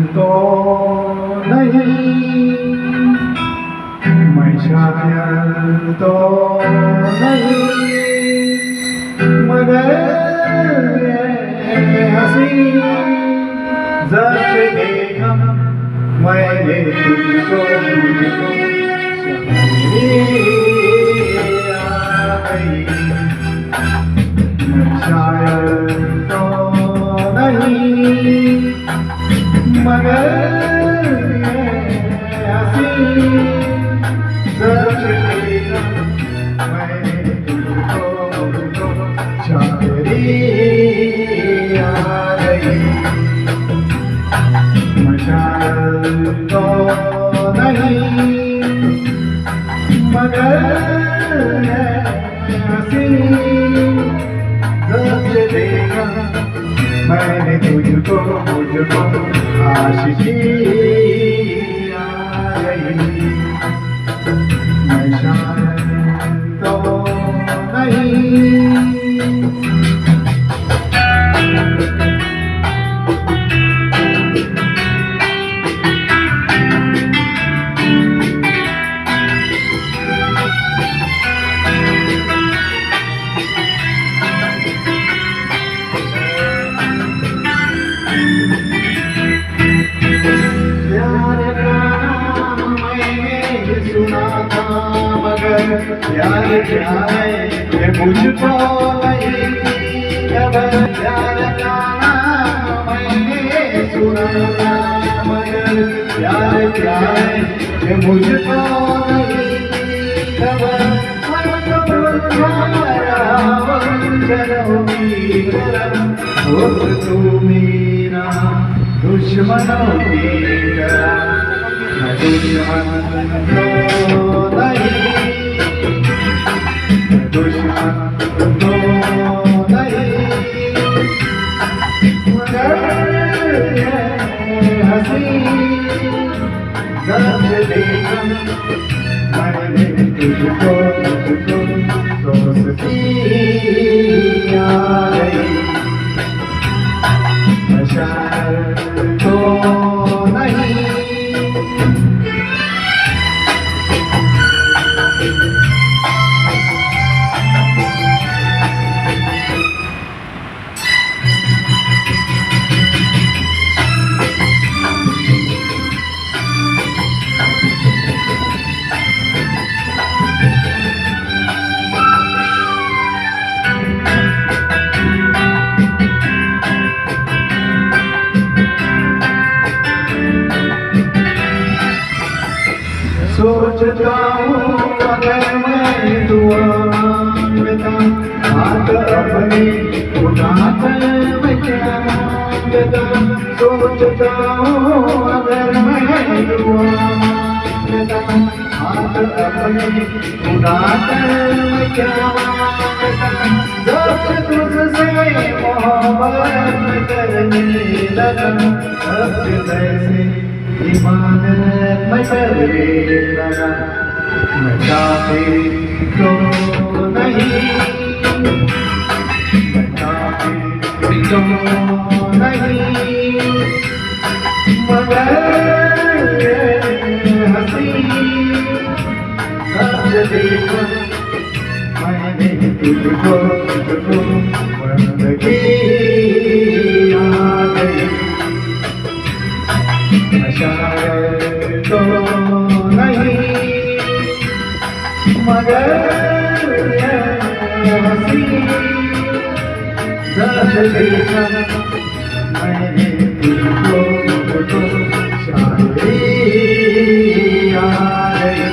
तो नहीं, मैं शायर तो नहीं, मगर ये हंसी जब से देखा मैंने तुझको आ गई। मैं शायर तो नहीं, मगर ये हंसी जब से देखा मैंने तुझको शायरी आ गई। मैं शायर तो नहीं, मगर हंसी जब से देखा मैंने तुझको आशिकी आ गई। मैं शायर तो नहीं। प्यार क्या है ये मुझको नहीं खबर। प्यार का नाम मैंने सुना था, मगर प्यार क्या है ये मुझको नहीं खबर। तू मेरा दुश्मनों की तरह, मैं दुश्मन तो नहीं, दुश्मन तो नहीं, मगर हंसी जब से देखा मैंने तुझको दोस्ती आ गई। मैं शायर तो नहीं। सोचता हूँ अगर मैं दुआ मांगता, हाथ अपने उठाकर मैं क्या मांगता। सोचता हूँ अगर मैं दुआ मांगता, हाथ अपने उठाकर मैं क्या मांगता। जब से तुझसे मोहब्बत करने लगा, तब से कैसे ईमान मैं करने लगा। मैं चाहती तो नहीं, मैं चाहती तो नहीं, मगर हंसी जब से देखा मैंने तुझको बंदगी आ गई। मैं शायर तो नहीं, मगर हंसी जब से देखा मैंने तुझको शायरी आ गई।